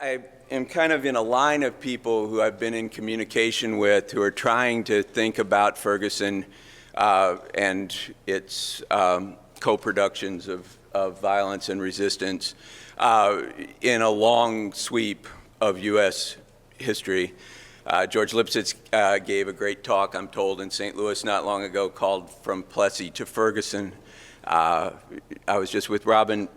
I am kind of in a line of people who I've been in communication with who are trying to think about Ferguson and its co-productions of violence and resistance in a long sweep of U.S. history. George Lipsitz gave a great talk, I'm told, in St. Louis not long ago called From Plessy to Ferguson. I was just with Robin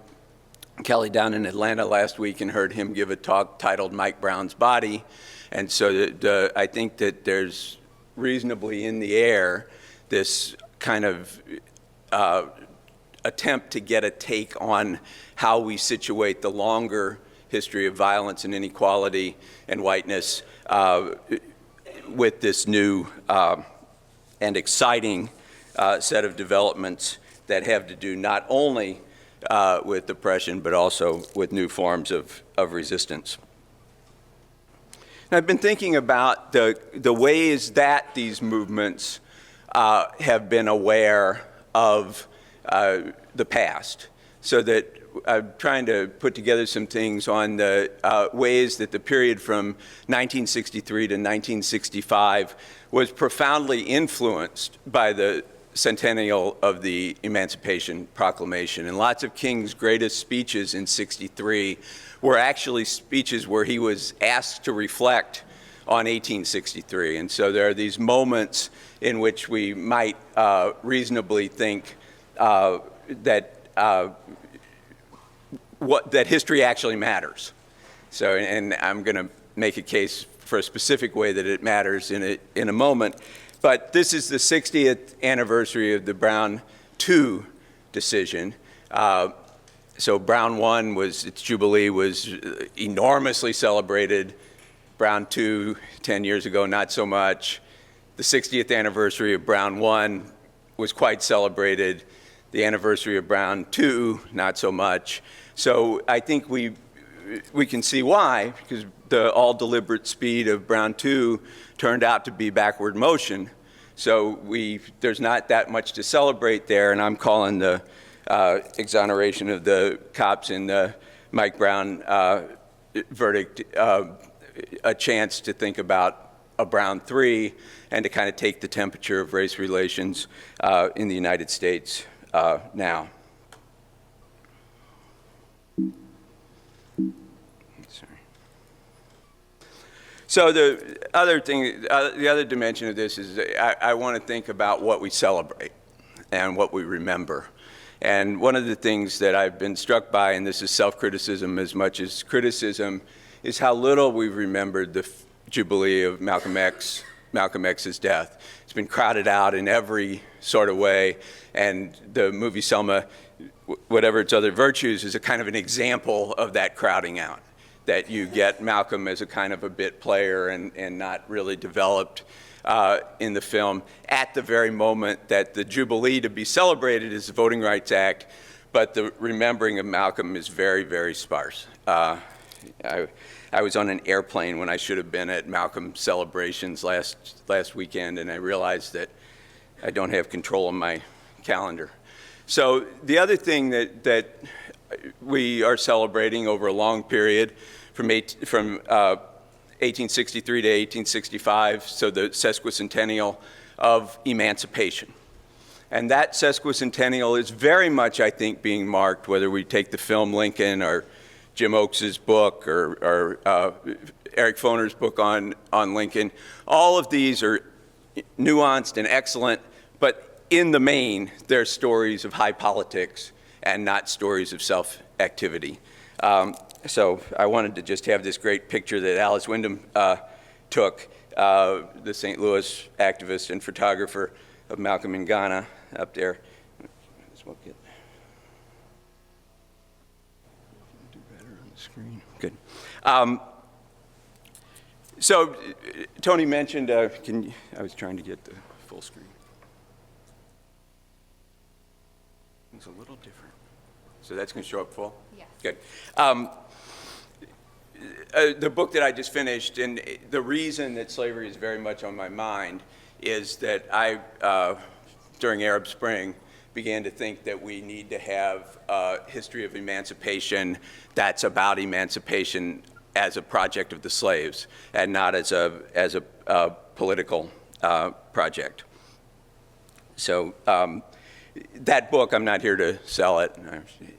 Kelly down in Atlanta last week and heard him give a talk titled Mike Brown's Body. And so I think that there's reasonably in the air this kind of attempt to get a take on how we situate the longer history of violence and inequality and whiteness with this new and exciting set of developments that have to do not only with oppression, but also with new forms of resistance. And I've been thinking about the ways that these movements have been aware of the past, so that I'm trying to put together some things on the ways that the period from 1963 to 1965 was profoundly influenced by the centennial of the Emancipation Proclamation. And lots of King's greatest speeches in '63 were actually speeches where he was asked to reflect on 1863. And so there are these moments in which we might reasonably think that history actually matters. So, and I'm going to make a case for a specific way that it matters in a moment. But this is the 60th anniversary of the Brown II decision. So Brown I its Jubilee was enormously celebrated. Brown II, 10 years ago, not so much. The 60th anniversary of Brown I was quite celebrated. The anniversary of Brown II, not so much. So I think we can see why, because the all deliberate speed of Brown II turned out to be backward motion. So there's not that much to celebrate there, and I'm calling the exoneration of the cops in the Mike Brown verdict a chance to think about a Brown III and to kind of take the temperature of race relations in the United States now. So the other thing, the other dimension of this is I want to think about what we celebrate and what we remember. And one of the things that I've been struck by, and this is self-criticism as much as criticism, is how little we've remembered the Jubilee of Malcolm X's death. It's been crowded out in every sort of way, and the movie Selma, whatever its other virtues, is a kind of an example of that crowding out. That you get Malcolm as a kind of a bit player and not really developed in the film at the very moment that the Jubilee to be celebrated is the Voting Rights Act, but the remembering of Malcolm is very, very sparse. I was on an airplane when I should have been at Malcolm celebrations last weekend, and I realized that I don't have control of my calendar. So the other thing that we are celebrating over a long period from 1863 to 1865, so the sesquicentennial of Emancipation. And that sesquicentennial is very much, I think, being marked, whether we take the film Lincoln or Jim Oakes's book or Eric Foner's book on Lincoln. All of these are nuanced and excellent, but in the main, they're stories of high politics and not stories of self-activity. So I wanted to just have this great picture that Alice Wyndham took, the St. Louis activist and photographer of Malcolm in Ghana up there. Do better on the screen. Good. So Toni mentioned, I was trying to get the full screen. It's a little different. So that's going to show up full? Yes. Good. The book that I just finished, and the reason that slavery is very much on my mind is that I, during Arab Spring, began to think that we need to have a history of emancipation that's about emancipation as a project of the slaves and not as a political project. So that book, I'm not here to sell it.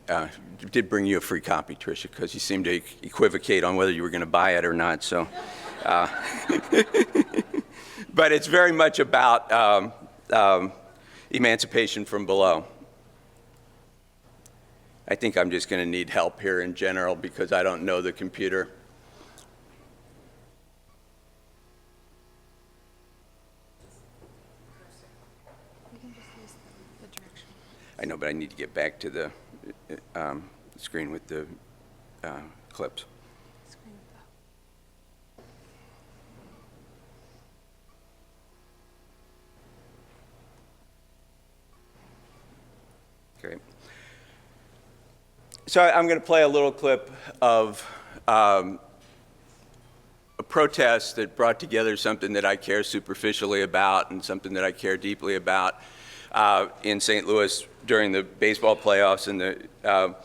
I did bring you a free copy, Tricia, because you seemed to equivocate on whether you were going to buy it or not. So, but it's very much about emancipation from below. I think I'm just going to need help here in general because I don't know the computer. I know, but I need to get back to the screen with the clips. Great. So I'm going to play a little clip of a protest that brought together something that I care superficially about and something that I care deeply about in St. Louis during the baseball playoffs in the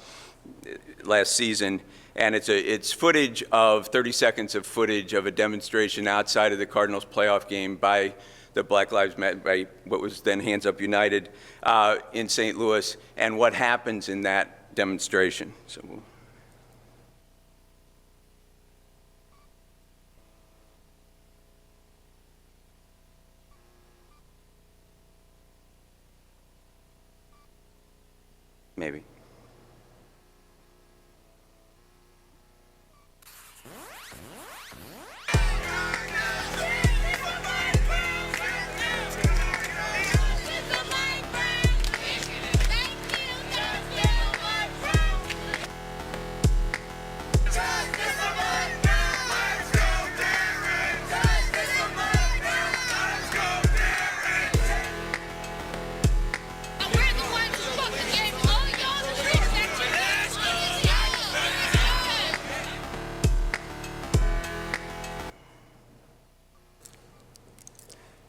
last season. And it's footage of 30 seconds of footage of a demonstration outside of the Cardinals playoff game by the Black Lives Matter, by what was then Hands Up United in St. Louis, and what happens in that demonstration. So maybe.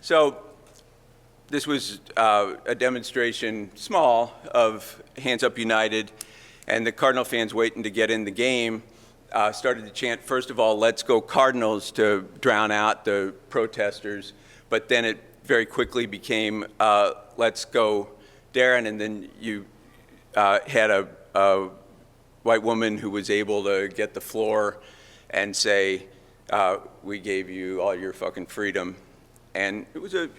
So this was a demonstration, small, of Hands Up United, and the Cardinal fans waiting to get in the game started to chant, first of all, "Let's go Cardinals," to drown out the protesters, but then it very quickly became, "Let's go Darren," and then you had a white woman who was able to get the floor and say, "We gave you all your fucking freedom." And it was an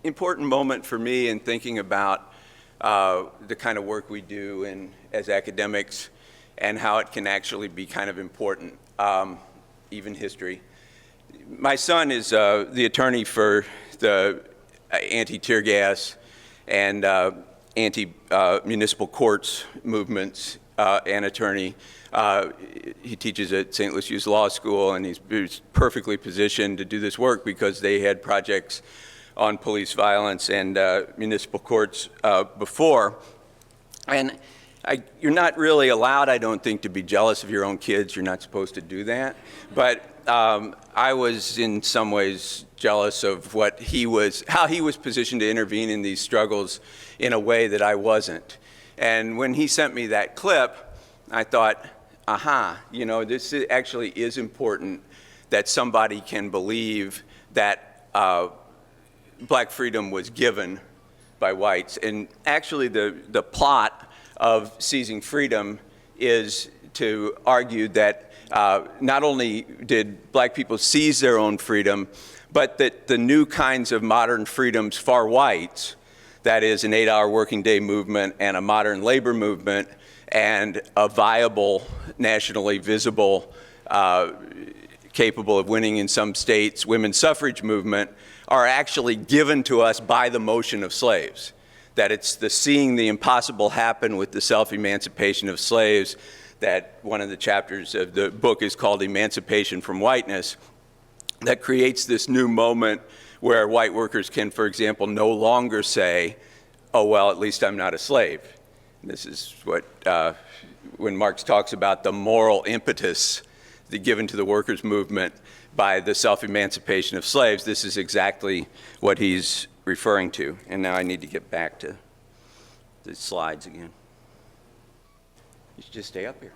important moment for me in thinking about the kind of work we do as academics and how it can actually be kind of important, even history. My son is the attorney for the anti-tear gas and anti-municipal courts movements, an attorney. He teaches at St. Louis Youth Law School, and he's perfectly positioned to do this work because they had projects on police violence and municipal courts before. And you're not really allowed, I don't think, to be jealous of your own kids. You're not supposed to do that. But I was in some ways jealous of how he was positioned to intervene in these struggles in a way that I wasn't. And when he sent me that clip, I thought, aha, this actually is important, that somebody can believe that black freedom was given by whites. And actually the plot of Seizing Freedom is to argue that not only did black people seize their own freedom, but that the new kinds of modern freedoms for whites, that is an 8-hour working day movement and a modern labor movement and a viable, nationally visible, capable of winning in some states, women's suffrage movement, are actually given to us by the motion of slaves. That it's the seeing the impossible happen with the self-emancipation of slaves, that one of the chapters of the book is called Emancipation from Whiteness, that creates this new moment where white workers can, for example, no longer say, "Oh, well, at least I'm not a slave." And this is what, when Marx talks about the moral impetus given to the workers' movement by the self-emancipation of slaves, this is exactly what he's referring to. And now I need to get back to the slides again. You should just stay up here.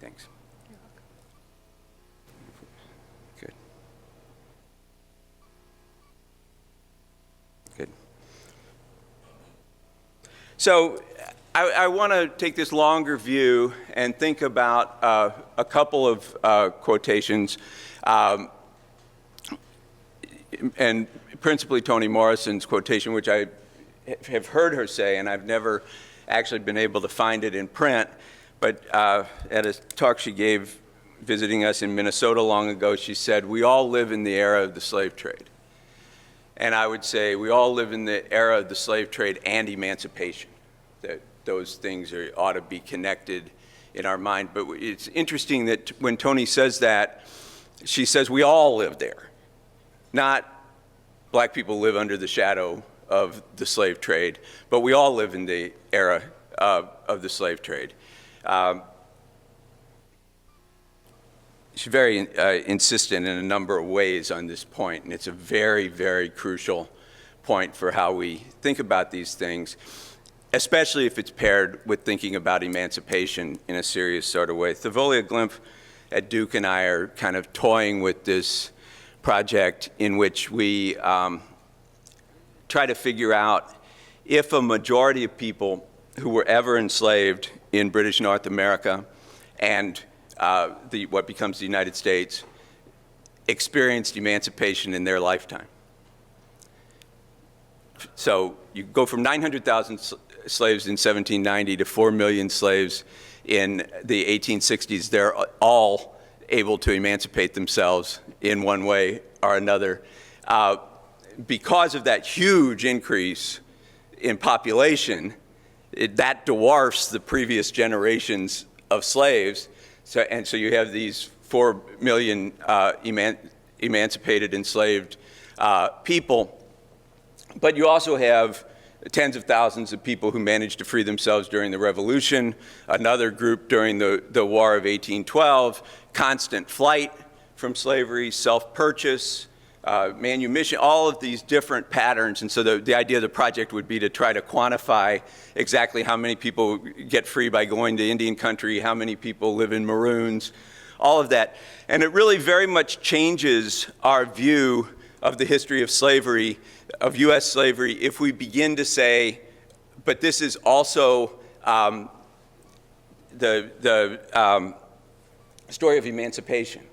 Thanks. Good. Good. So I want to take this longer view and think about a couple of quotations, and principally Toni Morrison's quotation, which I have heard her say, and I've never actually been able to find it in print, but at a talk she gave visiting us in Minnesota long ago, she said, "We all live in the era of the slave trade." And I would say we all live in the era of the slave trade and emancipation. That those things ought to be connected in our mind. But it's interesting that when Toni says that, she says we all live there. Not black people live under the shadow of the slave trade, but we all live in the era of the slave trade. She's very insistent in a number of ways on this point, and it's a very, very crucial point for how we think about these things, especially if it's paired with thinking about emancipation in a serious sort of way. Thavolia Glimp at Duke and I are kind of toying with this project in which we try to figure out if a majority of people who were ever enslaved in British North America and what becomes the United States experienced emancipation in their lifetime. So you go from 900,000 slaves in 1790 to 4 million slaves in the 1860s. They're all able to emancipate themselves in one way or another. Because of that huge increase in population, that dwarfs the previous generations of slaves. So you have these 4 million emancipated, enslaved people. But you also have tens of thousands of people who managed to free themselves during the Revolution, another group during the War of 1812, constant flight from slavery, self-purchase, manumission, all of these different patterns. And so the idea of the project would be to try to quantify exactly how many people get free by going to Indian country, how many people live in maroons, all of that. And it really very much changes our view of the history of slavery, of U.S. slavery, if we begin to say, but this is also the story of emancipation.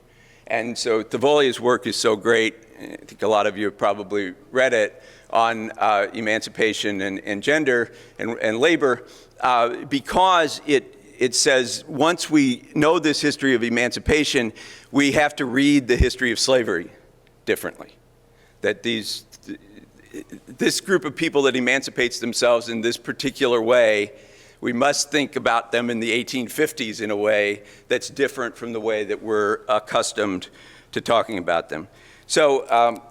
And so Thavolia's work is so great. I think a lot of you have probably read it on emancipation and gender and labor, because it says once we know this history of emancipation, we have to read the history of slavery differently. That this group of people that emancipates themselves in this particular way, we must think about them in the 1850s in a way that's different from the way that we're accustomed to talking about them. So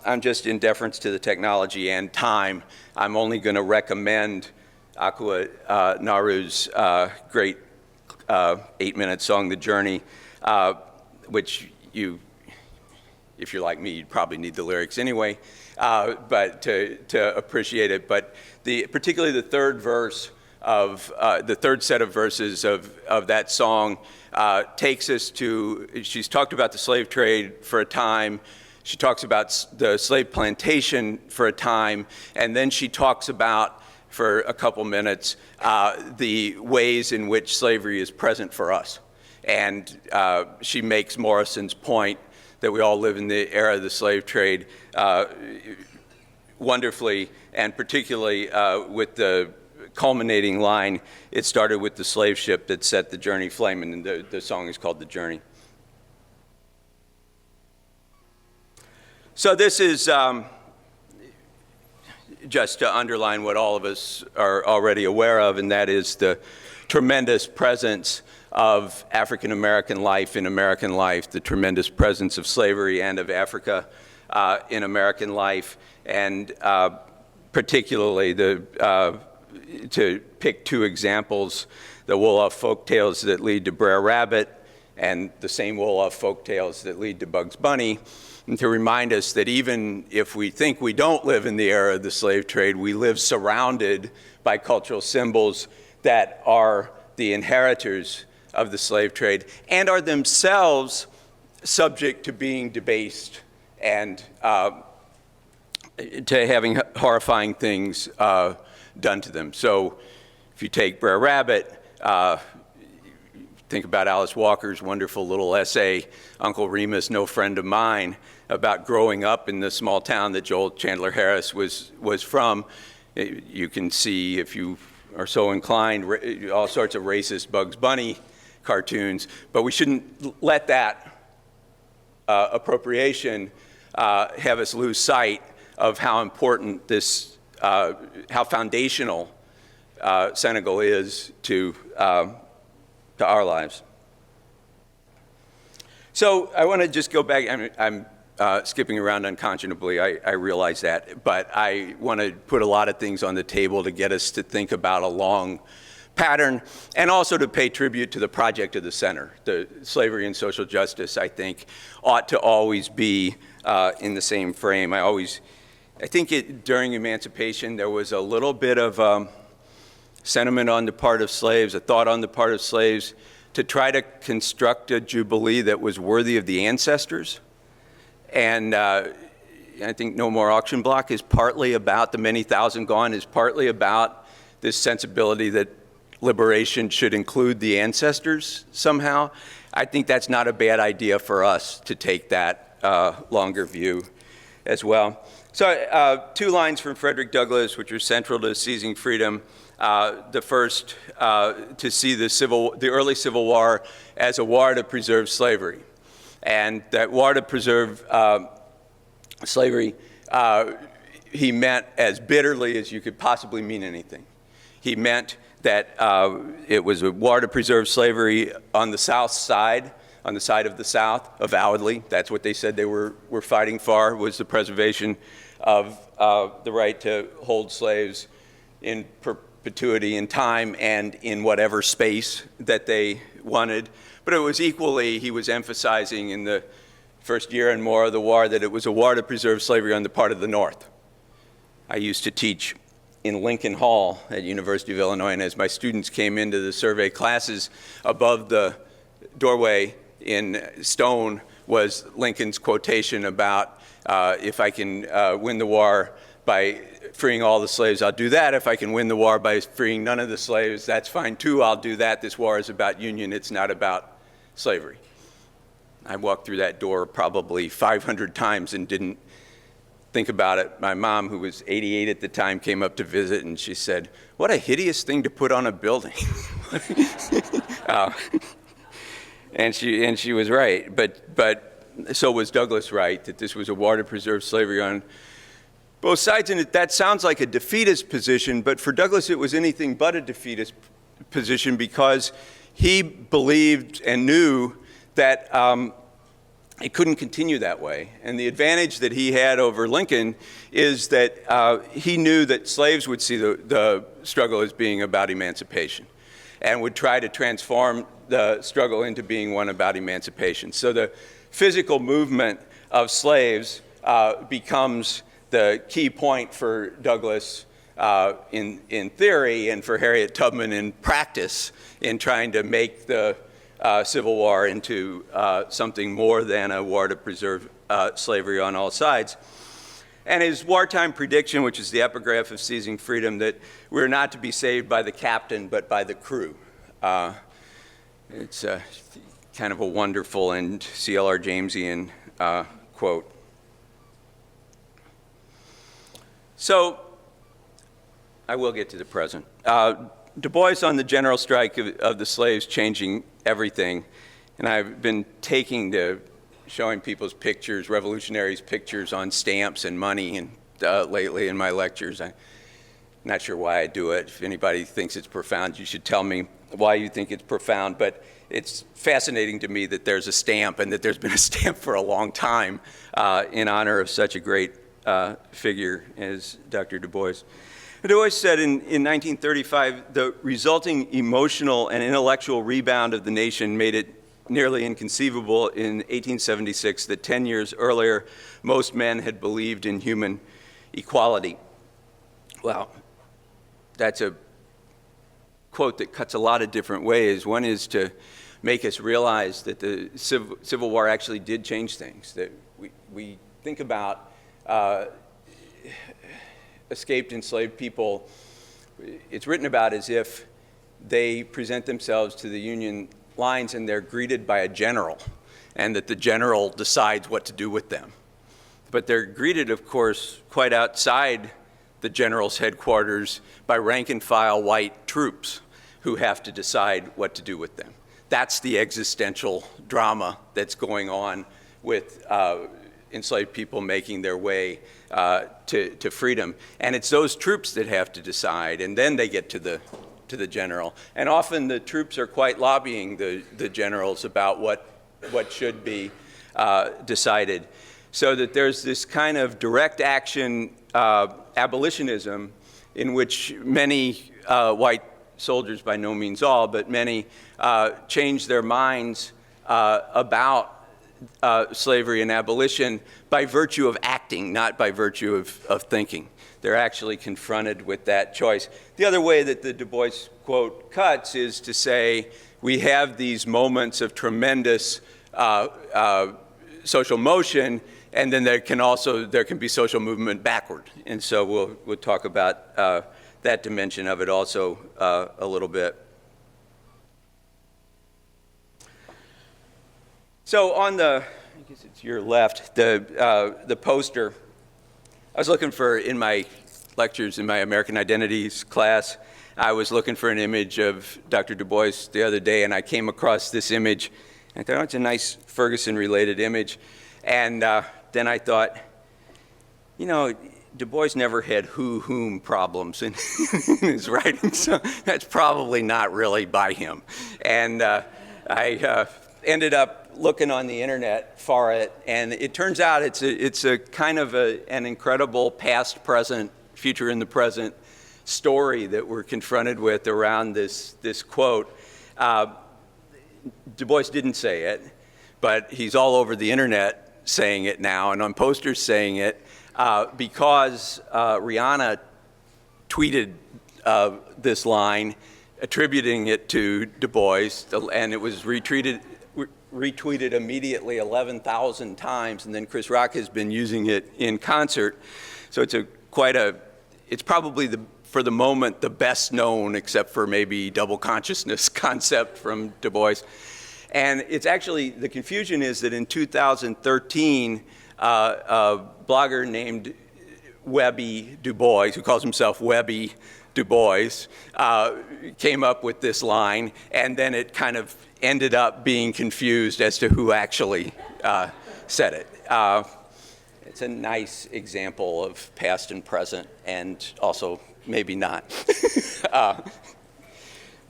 I'm just in deference to the technology and time, I'm only going to recommend Aqua Naru's great 8-minute song, The Journey, which if you're like me, you'd probably need the lyrics anyway, but to appreciate it. But particularly the third verse of the third set of verses of that song takes us to, she's talked about the slave trade for a time, she talks about the slave plantation for a time, and then she talks about, for a couple minutes, the ways in which slavery is present for us. And she makes Morrison's point that we all live in the era of the slave trade wonderfully, and particularly with the culminating line, it started with the slave ship that set the journey flaming, and the song is called The Journey. So this is just to underline what all of us are already aware of, and that is the tremendous presence of African American life in American life, the tremendous presence of slavery and of Africa in American life, and particularly to pick two examples, the Wolof folk tales that lead to Brer Rabbit and the same Wolof folk tales that lead to Bugs Bunny, and to remind us that even if we think we don't live in the era of the slave trade, we live surrounded by cultural symbols that are the inheritors of the slave trade and are themselves subject to being debased and to having horrifying things done to them. So if you take Brer Rabbit, think about Alice Walker's wonderful little essay, Uncle Remus, No Friend of Mine, about growing up in the small town that Joel Chandler Harris was from. You can see, if you are so inclined, all sorts of racist Bugs Bunny cartoons, but we shouldn't let that appropriation have us lose sight of how important this, how foundational Senegal is to our lives. So I want to just go back. I'm skipping around unconscionably, I realize that, but I want to put a lot of things on the table to get us to think about a long pattern and also to pay tribute to the project of the center. The slavery and social justice, I think, ought to always be in the same frame. I think during Emancipation there was a little bit of sentiment on the part of slaves, a thought on the part of slaves to try to construct a jubilee that was worthy of the ancestors. And I think No More Auction Block is partly about, the many thousand gone is partly about this sensibility that liberation should include the ancestors somehow. I think that's not a bad idea for us to take that longer view as well. So 2 lines from Frederick Douglass, which are central to Seizing Freedom. The first, to see the early Civil War as a war to preserve slavery. And that war to preserve slavery, he meant as bitterly as you could possibly mean anything. He meant that it was a war to preserve slavery on the South side, on the side of the South, avowedly. That's what they said they were fighting for, was the preservation of the right to hold slaves in perpetuity in time and in whatever space that they wanted. But it was equally, he was emphasizing in the first year and more of the war that it was a war to preserve slavery on the part of the North. I used to teach in Lincoln Hall at University of Illinois, and as my students came into the survey classes, above the doorway in stone was Lincoln's quotation about, if I can win the war by freeing all the slaves, I'll do that. If I can win the war by freeing none of the slaves, that's fine too, I'll do that. This war is about union, it's not about slavery. I walked through that door probably 500 times and didn't think about it. My mom, who was 88 at the time, came up to visit and she said, "What a hideous thing to put on a building." And she was right, but so was Douglass right, that this was a war to preserve slavery on both sides. And that sounds like a defeatist position, but for Douglass it was anything but a defeatist position, because he believed and knew that it couldn't continue that way. And the advantage that he had over Lincoln is that he knew that slaves would see the struggle as being about emancipation and would try to transform the struggle into being one about emancipation. So the physical movement of slaves becomes the key point for Douglass in theory, and for Harriet Tubman in practice, in trying to make the Civil War into something more than a war to preserve slavery on all sides. And his wartime prediction, which is the epigraph of Seizing Freedom, that we're not to be saved by the captain but by the crew. It's kind of a wonderful and C.L.R. Jamesian quote. So I will get to the present. Dubois on the general strike of the slaves changing everything, and I've been showing people's pictures, revolutionaries' pictures on stamps and money, and lately in my lectures. I'm not sure why I do it. If anybody thinks it's profound, you should tell me why you think it's profound, but it's fascinating to me that there's a stamp, and that there's been a stamp for a long time in honor of such a great figure as Dr. Dubois. Dubois said in 1935, the resulting emotional and intellectual rebound of the nation made it nearly inconceivable in 1876 that 10 years earlier, most men had believed in human equality. Well, that's a quote that cuts a lot of different ways. One is to make us realize that the Civil War actually did change things, that we think about escaped enslaved people. It's written about as if they present themselves to the Union lines and they're greeted by a general, and that the general decides what to do with them. But they're greeted, of course, quite outside the general's headquarters by rank and file white troops who have to decide what to do with them. That's the existential drama that's going on with enslaved people making their way to freedom. And it's those troops that have to decide, and then they get to the general. And often the troops are quite lobbying the generals about what should be decided. So that there's this kind of direct action abolitionism in which many white soldiers, by no means all, but many change their minds about slavery and abolition by virtue of acting, not by virtue of thinking. They're actually confronted with that choice. The other way that the Du Bois quote cuts is to say we have these moments of tremendous social motion, and then there can be social movement backward. And so we'll talk about that dimension of it also a little bit. So on I guess it's your left, the poster, I was looking for, in my lectures in my American Identities class, I was looking for an image of Dr. Du Bois the other day, and I came across this image. I thought, oh, it's a nice Ferguson-related image. And then I thought, you know, Du Bois never had who-whom problems in his writing, so that's probably not really by him. And I ended up looking on the internet for it, and it turns out it's a kind of an incredible past, present, future in the present story that we're confronted with around this quote. Du Bois didn't say it, but he's all over the internet saying it now, and on posters saying it, because Rihanna tweeted this line, attributing it to Du Bois, and it was retweeted immediately 11,000 times, and then Chris Rock has been using it in concert. So it's probably for the moment the best known, except for maybe double consciousness concept from Du Bois. And it's actually, the confusion is that in 2013, a blogger named Webby Du Bois, who calls himself Webby Du Bois, came up with this line, and then it kind of ended up being confused as to who actually said it. It's a nice example of past and present, and also maybe not.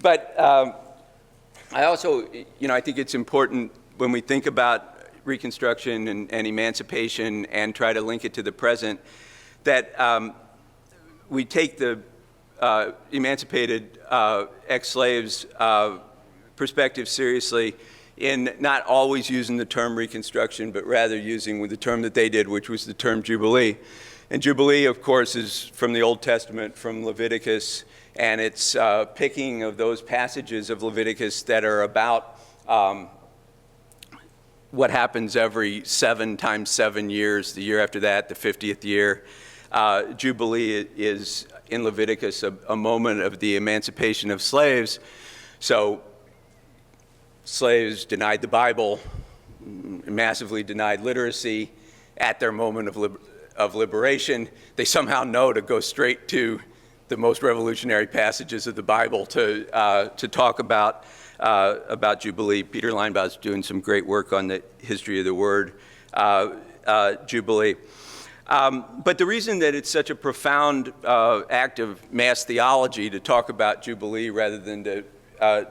But I also, I think it's important when we think about Reconstruction and emancipation and try to link it to the present, that we take the emancipated ex-slaves perspective seriously in not always using the term Reconstruction, but rather using the term that they did, which was the term Jubilee. And Jubilee, of course, is from the Old Testament, from Leviticus, and it's picking of those passages of Leviticus that are about what happens every 7 times 7 years, the year after that, the 50th year. Jubilee is, in Leviticus, a moment of the emancipation of slaves. So slaves denied the Bible, massively denied literacy at their moment of liberation. They somehow know to go straight to the most revolutionary passages of the Bible to talk about Jubilee. Peter Linebaugh doing some great work on the history of the word Jubilee. But the reason that it's such a profound act of mass theology to talk about Jubilee rather than to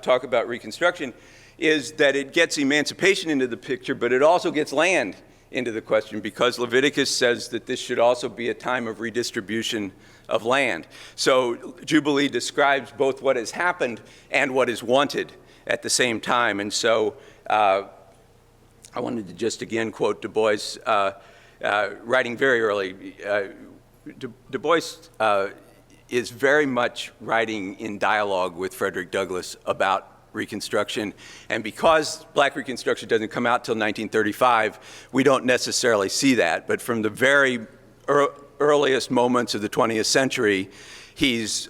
talk about Reconstruction is that it gets emancipation into the picture, but it also gets land into the question, because Leviticus says that this should also be a time of redistribution of land. So Jubilee describes both what has happened and what is wanted at the same time. And so I wanted to just again quote Du Bois, writing very early. Du Bois is very much writing in dialogue with Frederick Douglass about Reconstruction. And because Black Reconstruction doesn't come out till 1935, we don't necessarily see that. But from the very earliest moments of the 20th century, he's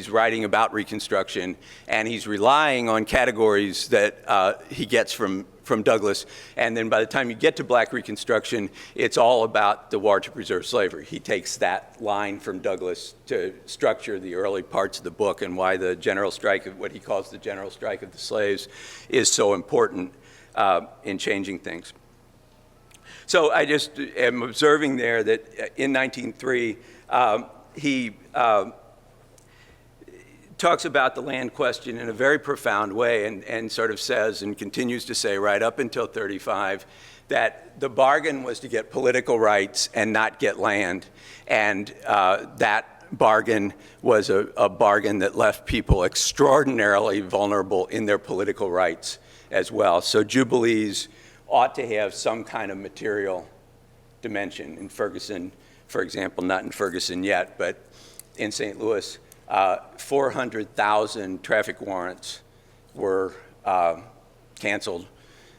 writing about Reconstruction, and he's relying on categories that he gets from Douglass. And then by the time you get to Black Reconstruction, it's all about the war to preserve slavery. He takes that line from Douglass to structure the early parts of the book, and why the general strike, of what he calls the general strike of the slaves, is so important in changing things. So I just am observing there that in 1903, he talks about the land question in a very profound way, and sort of says, and continues to say right up until 35, that the bargain was to get political rights and not get land. And that bargain was a bargain that left people extraordinarily vulnerable in their political rights as well. So jubilees ought to have some kind of material dimension. In Ferguson, for example, not in Ferguson yet, but in St. Louis, 400,000 traffic warrants were canceled,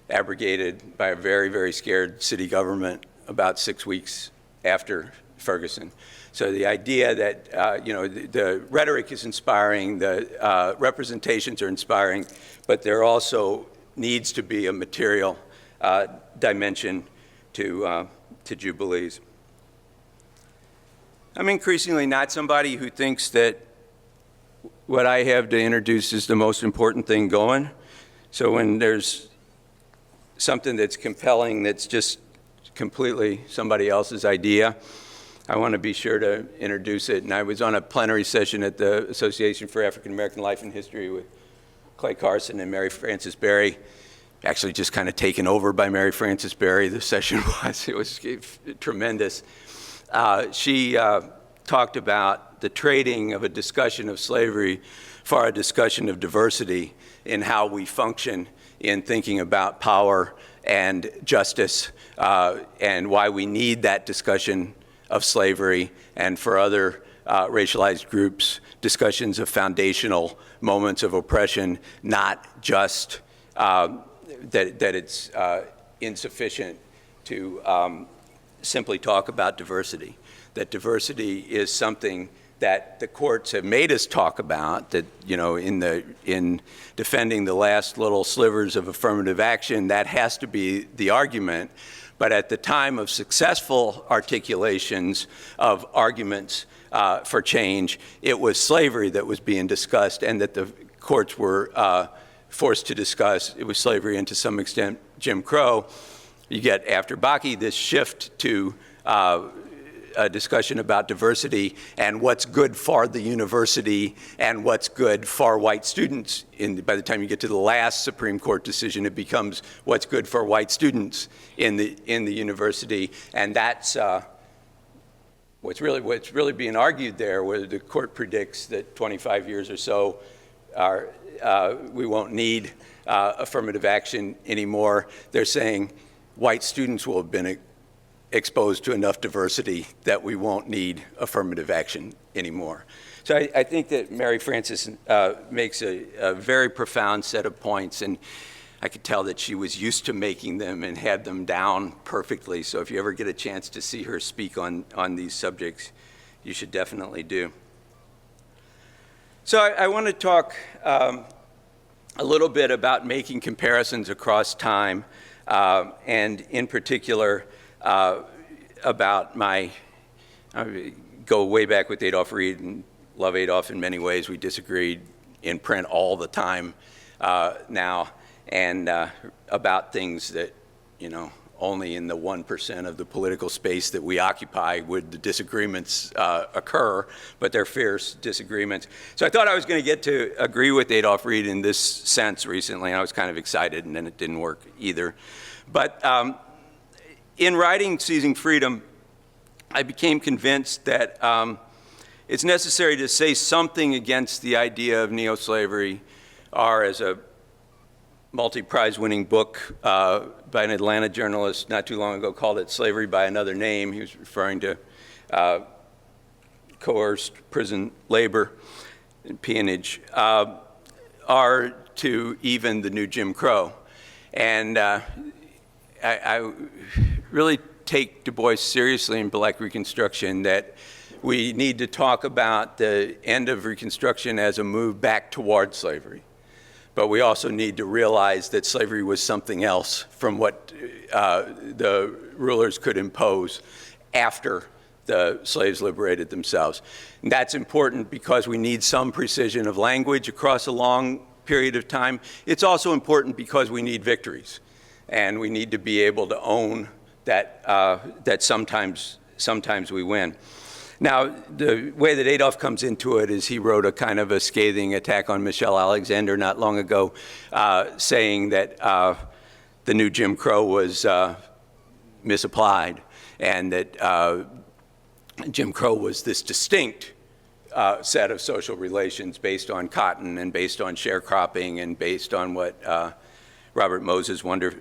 abrogated by a very, very scared city government about 6 weeks after Ferguson. So the idea that, the rhetoric is inspiring, the representations are inspiring, but there also needs to be a material dimension to Jubilees. I'm increasingly not somebody who thinks that what I have to introduce is the most important thing going. So when there's something that's compelling that's just completely somebody else's idea, I want to be sure to introduce it. And I was on a plenary session at the Association for African American Life and History with Clay Carson and Mary Frances Berry, actually just kind of taken over by Mary Frances Berry. The session was tremendous. She talked about the trading of a discussion of slavery for a discussion of diversity in how we function in thinking about power and justice, and why we need that discussion of slavery, and for other racialized groups, discussions of foundational moments of oppression, not just that it's insufficient to simply talk about diversity. That diversity is something that the courts have made us talk about, that, in defending the last little slivers of affirmative action, that has to be the argument. But at the time of successful articulations of arguments for change, it was slavery that was being discussed, and that the courts were forced to discuss. It was slavery, and to some extent Jim Crow. You get, after Bakke, this shift to a discussion about diversity and what's good for the university and what's good for white students. By the time you get to the last Supreme Court decision, it becomes what's good for white students in the university, and that's what's really being argued there, where the court predicts that 25 years or so we won't need affirmative action anymore. They're saying white students will have been exposed to enough diversity that we won't need affirmative action anymore. So I think that Mary Frances makes a very profound set of points, and I could tell that she was used to making them and had them down perfectly. So if you ever get a chance to see her speak on these subjects, you should definitely do. So I want to talk a little bit about making comparisons across time, and in particular, about I go way back with Adolph Reed and love Adolph in many ways. We disagreed in print all the time now, and about things that, only in the 1% of the political space that we occupy would the disagreements occur, but they're fierce disagreements. So I thought I was going to get to agree with Adolph Reed in this sense recently, and I was kind of excited, and then it didn't work either. But in writing Seizing Freedom, I became convinced that it's necessary to say something against the idea of neo-slavery, or as a multi-prize winning book by an Atlanta journalist not too long ago called it Slavery by Another Name. He was referring to coerced prison labor and peonage. are to even the new Jim Crow. And I really take Dubois seriously in Black Reconstruction, that we need to talk about the end of Reconstruction as a move back toward slavery. But we also need to realize that slavery was something else from what the rulers could impose after the slaves liberated themselves. And that's important because we need some precision of language across a long period of time. It's also important because we need victories, and we need to be able to own that, that sometimes we win. Now, the way that Adolf comes into it is he wrote a kind of a scathing attack on Michelle Alexander not long ago, saying that the new Jim Crow was misapplied, and that Jim Crow was this distinct set of social relations based on cotton and based on sharecropping and based on what Robert Moses wonderfully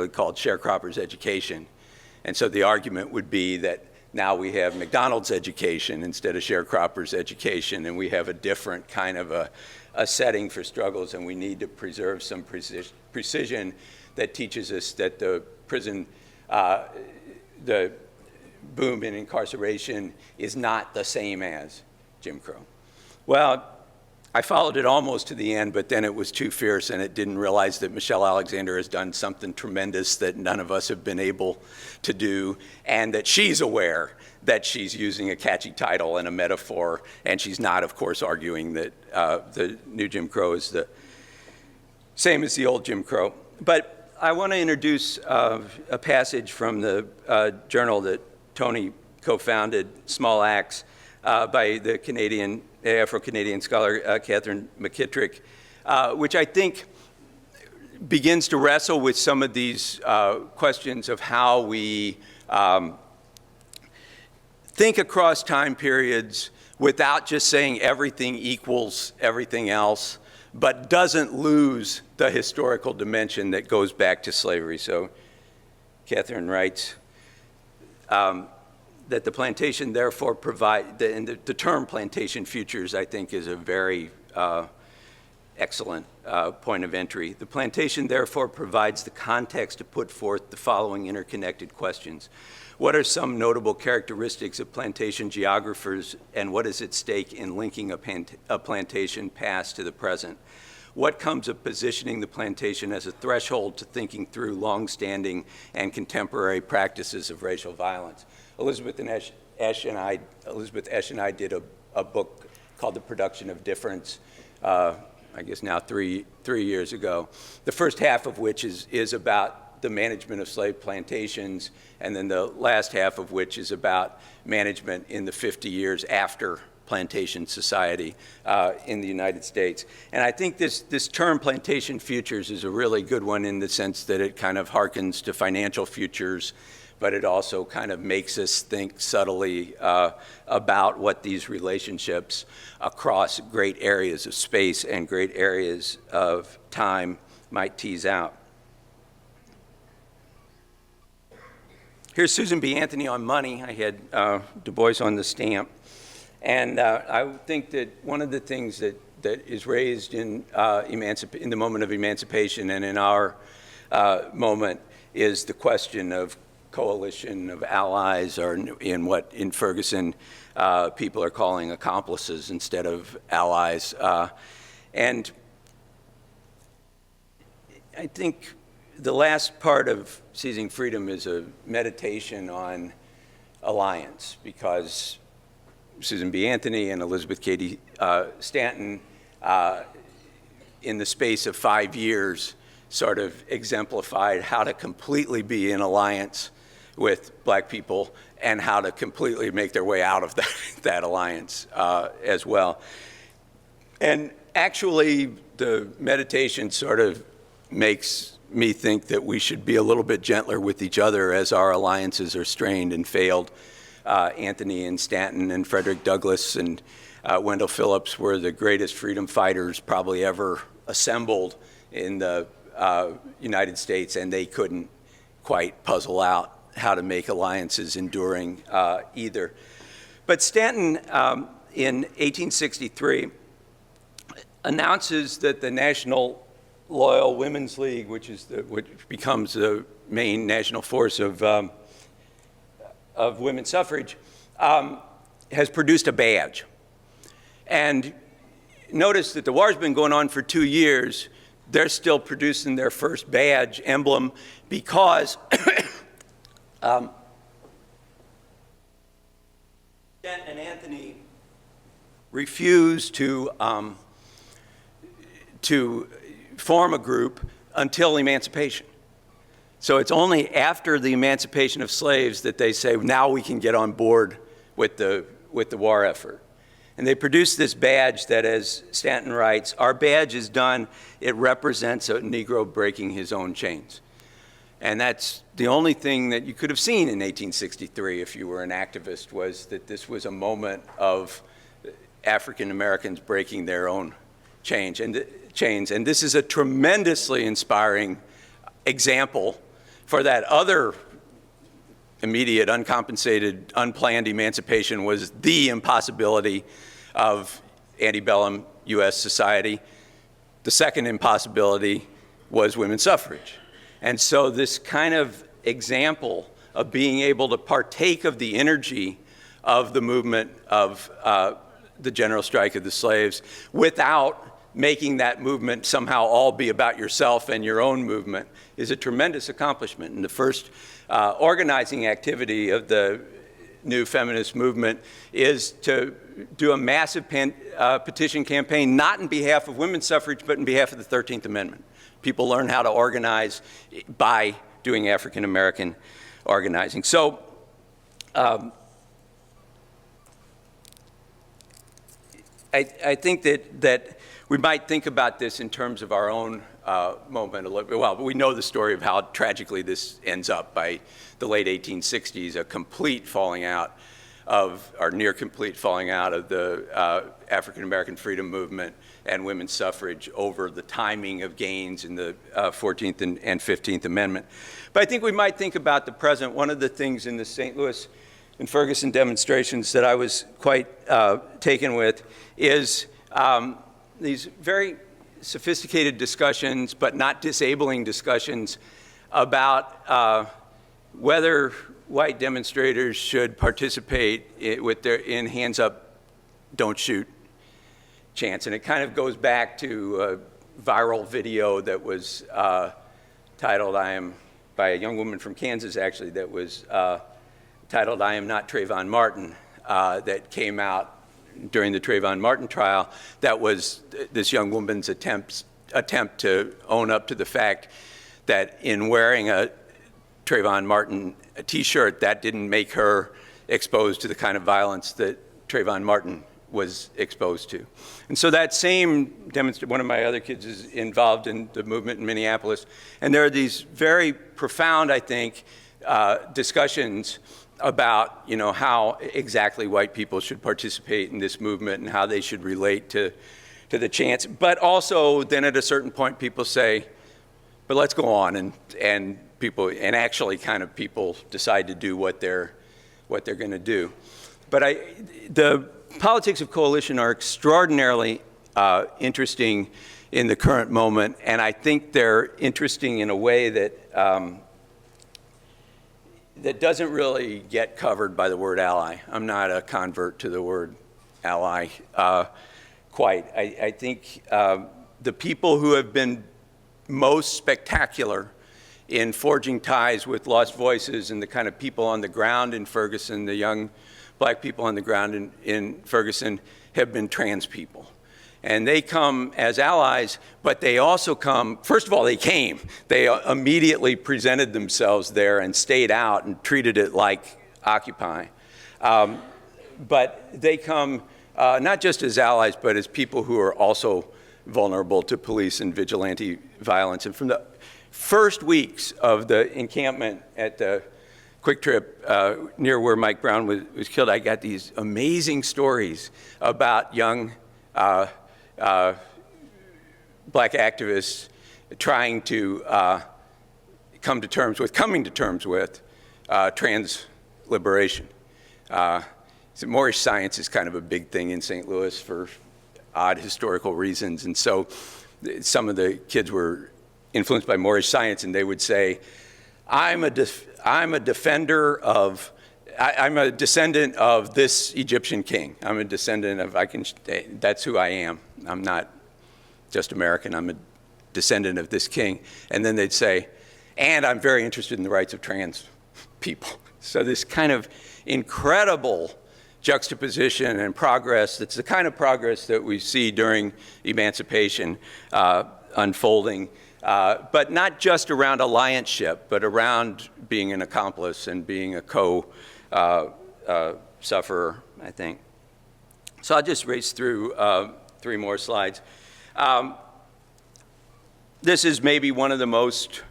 called sharecroppers' education. And so the argument would be that now we have McDonald's education instead of sharecroppers' education, and we have a different kind of a setting for struggles, and we need to preserve some precision that teaches us that the prison, the boom in incarceration is not the same as Jim Crow. Well, I followed it almost to the end, but then it was too fierce, and it didn't realize that Michelle Alexander has done something tremendous that none of us have been able to do, and that she's aware that she's using a catchy title and a metaphor, and she's not, of course, arguing that the new Jim Crow is the same as the old Jim Crow. But I want to introduce a passage from the journal that Toni co-founded, Small Acts, by the Afro-Canadian scholar Catherine McKittrick, which I think begins to wrestle with some of these questions of how we think across time periods without just saying everything equals everything else, but doesn't lose the historical dimension that goes back to slavery. So Catherine writes, that the plantation therefore and the term plantation futures, I think, is a very excellent point of entry. The plantation therefore provides the context to put forth the following interconnected questions. What are some notable characteristics of plantation geographers, and what is at stake in linking a plantation past to the present? What comes of positioning the plantation as a threshold to thinking through long-standing and contemporary practices of racial violence? Elizabeth Esch and I did a book called The Production of Difference, I guess now three years ago. The first half of which is about the management of slave plantations, and then the last half of which is about management in the 50 years after plantation society in the United States. And I think this term plantation futures is a really good one in the sense that it kind of harkens to financial futures, but it also kind of makes us think subtly about what these relationships across great areas of space and great areas of time might tease out. Here's Susan B. Anthony on money. I had Dubois on the stamp. And I think that one of the things that is raised in the moment of emancipation and in our moment is the question of coalition of allies, or in what in Ferguson people are calling accomplices instead of allies. And I think the last part of Seizing Freedom is a meditation on alliance, because Susan B. Anthony and Elizabeth Cady Stanton, in the space of 5 years, sort of exemplified how to completely be in alliance with Black people and how to completely make their way out of that alliance as well. And actually, the meditation sort of makes me think that we should be a little bit gentler with each other as our alliances are strained and failed. Anthony and Stanton and Frederick Douglass and Wendell Phillips were the greatest freedom fighters probably ever assembled in the United States, and they couldn't quite puzzle out how to make alliances enduring either. But Stanton in 1863 announces that the National Loyal Women's League, which becomes the main national force of women's suffrage, has produced a badge. And notice that the war's been going on for 2 years. They're still producing their first badge emblem because Jen and Anthony refused to form a group until emancipation. So it's only after the emancipation of slaves that they say, now we can get on board with the war effort. And they produced this badge that, as Stanton writes, our badge is done, it represents a Negro breaking his own chains. And that's the only thing that you could have seen in 1863 if you were an activist, was that this was a moment of African Americans breaking their own chains. And this is a tremendously inspiring example for that other immediate, uncompensated, unplanned emancipation was the impossibility of antebellum U.S. society. The second impossibility was women's suffrage. And so this kind of example of being able to partake of the energy of the movement of the general strike of the slaves without making that movement somehow all be about yourself and your own movement is a tremendous accomplishment. And the first organizing activity of the new feminist movement is to do a massive petition campaign, not in behalf of women's suffrage, but in behalf of the 13th Amendment. People learn how to organize by doing African American organizing. So I think that we might think about this in terms of our own moment a little bit. Well, we know the story of how tragically this ends up by the late 1860s, a complete falling out of, or near complete falling out of the African American freedom movement and women's suffrage over the timing of gains in the 14th and 15th Amendment. But I think we might think about the present. One of the things in the St. Louis and Ferguson demonstrations that I was quite taken with is these very sophisticated discussions, but not disabling discussions, about whether white demonstrators should participate with their in hands up, don't shoot chants. And it kind of goes back to a viral video that was titled, by a young woman from Kansas actually, that was titled, I Am Not Trayvon Martin, that came out during the Trayvon Martin trial. That was this young woman's attempt to own up to the fact that in wearing a Trayvon Martin t-shirt, that didn't make her exposed to the kind of violence that Trayvon Martin was exposed to. And so that same one of my other kids is involved in the movement in Minneapolis, and there are these very profound, I think, discussions about, you know, how exactly white people should participate in this movement and how they should relate to the chants. But also then at a certain point people say, but let's go on, and people, and actually kind of people decide to do what they're going to do. But the politics of coalition are extraordinarily interesting in the current moment, and I think they're interesting in a way that that doesn't really get covered by the word ally. I'm not a convert to the word ally quite. I think the people who have been most spectacular in forging ties with lost voices and the kind of people on the ground in Ferguson, the young black people on the ground in Ferguson, have been trans people. And they come as allies, but they also come, first of all, they came. They immediately presented themselves there and stayed out and treated it like Occupy. But they come not just as allies, but as people who are also vulnerable to police and vigilante violence. And from the first weeks of the encampment at the Quick Trip near where Mike Brown was killed, I got these amazing stories about young black activists trying to coming to terms with trans liberation. So Moorish science is kind of a big thing in St. Louis for odd historical reasons. And so some of the kids were influenced by Moorish science, and they would say, I'm a descendant of this Egyptian king. I'm a descendant of, that's who I am. I'm not just American, I'm a descendant of this king. And then they'd say, and I'm very interested in the rights of trans people. So this kind of incredible juxtaposition and progress, that's the kind of progress that we see during Emancipation unfolding, but not just around allianceship, but around being an accomplice and being a co-sufferer, I think. So I'll just race through 3 more slides. This is maybe one of the most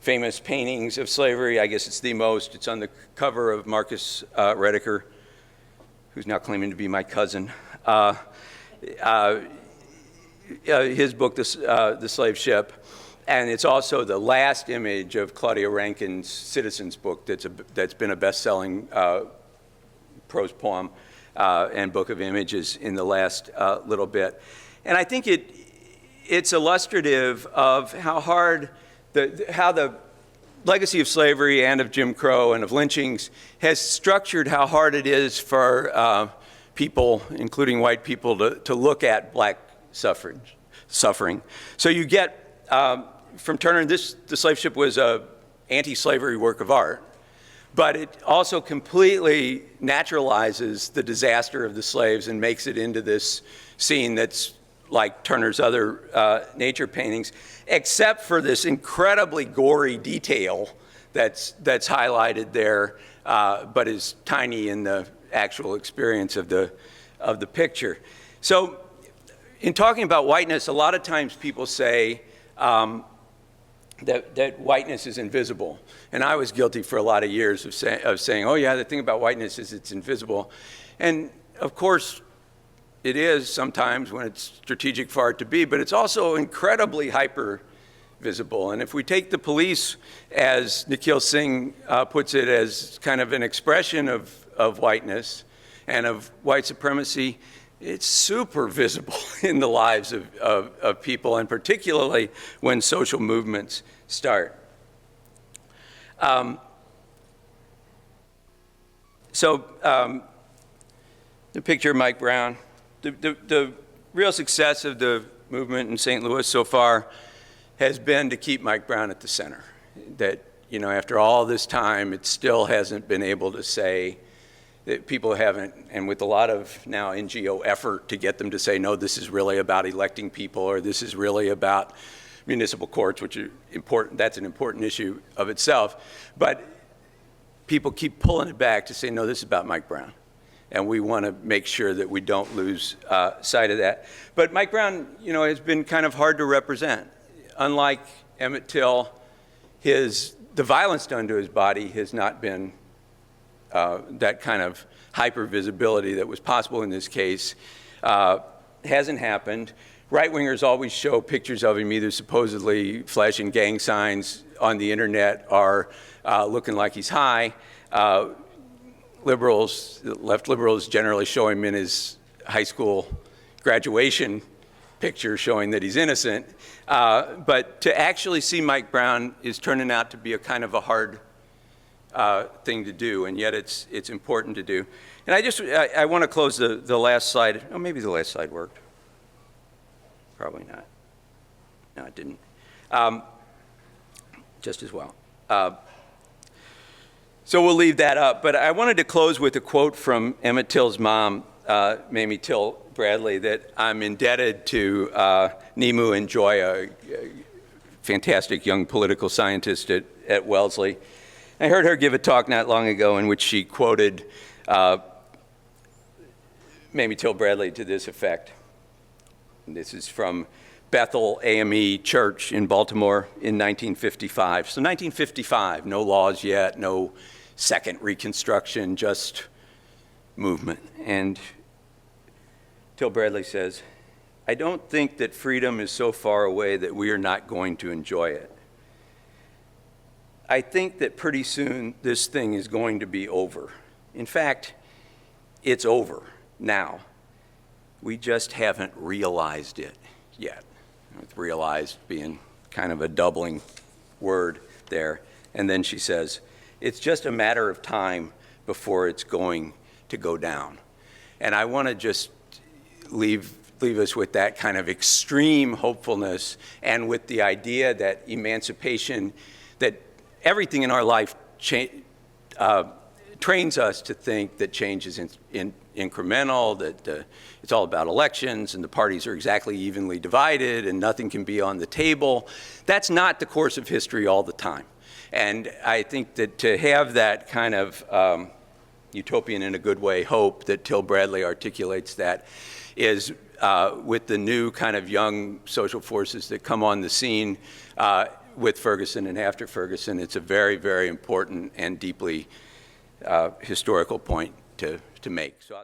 famous paintings of slavery. I guess it's the most. It's on the cover of Marcus Roediger, who's now claiming to be my cousin. His book, The Slave Ship, and it's also the last image of Claudia Rankine's Citizens book that's been a best-selling prose poem and book of images in the last little bit. And I think it's illustrative of how hard, how the legacy of slavery and of Jim Crow and of lynchings has structured how hard it is for people, including white people, to look at black suffering. So you get, from Turner, the Slave Ship was an anti-slavery work of art, but it also completely naturalizes the disaster of the slaves and makes it into this scene that's like Turner's other nature paintings, except for this incredibly gory detail that's highlighted there, but is tiny in the actual experience of the picture. So in talking about whiteness, a lot of times people say that whiteness is invisible. And I was guilty for a lot of years of saying, oh yeah, the thing about whiteness is it's invisible. And of course, it is sometimes when it's strategic for it to be, but it's also incredibly hyper visible. And if we take the police, as Nikhil Singh puts it, as kind of an expression of whiteness and of white supremacy, it's super visible in the lives of people, and particularly when social movements start. The picture of Mike Brown. The real success of the movement in St. Louis so far has been to keep Mike Brown at the center. That, after all this time, it still hasn't been able to say, that people haven't, and with a lot of now NGO effort to get them to say, no, this is really about electing people, or this is really about municipal courts, which are important. That's an important issue of itself. But people keep pulling it back to say, no, this is about Mike Brown. And we want to make sure that we don't lose sight of that. But Mike Brown, has been kind of hard to represent. Unlike Emmett Till, the violence done to his body has not been that kind of hyper visibility that was possible in this case. Hasn't happened. Right-wingers always show pictures of him either supposedly flashing gang signs on the internet or looking like he's high. Left liberals generally show him in his high school graduation picture showing that he's innocent. But to actually see Mike Brown is turning out to be a kind of a hard thing to do, and yet it's important to do. And I want to close the last slide. Oh, maybe the last slide worked. Probably not. No, it didn't. Just as well. So we'll leave that up. But I wanted to close with a quote from Emmett Till's mom, Mamie Till Bradley, that I'm indebted to Nemu and Joy, a fantastic young political scientist at Wellesley. I heard her give a talk not long ago in which she quoted Mamie Till Bradley to this effect. And this is from Bethel AME Church in Baltimore in 1955. So 1955, no laws yet, no second Reconstruction, just movement. And Till Bradley says, I don't think that freedom is so far away that we are not going to enjoy it. I think that pretty soon this thing is going to be over. In fact, it's over now. We just haven't realized it yet. With realized being kind of a doubling word there. And then she says, it's just a matter of time before it's going to go down. And I want to just leave us with that kind of extreme hopefulness and with the idea that emancipation, that everything in our life trains us to think that change is incremental, that it's all about elections and the parties are exactly evenly divided and nothing can be on the table. That's not the course of history all the time. And I think that to have that kind of utopian in a good way hope that Till Bradley articulates that is with the new kind of young social forces that come on the scene with Ferguson and after Ferguson, it's a very, very important and deeply historical point to make. So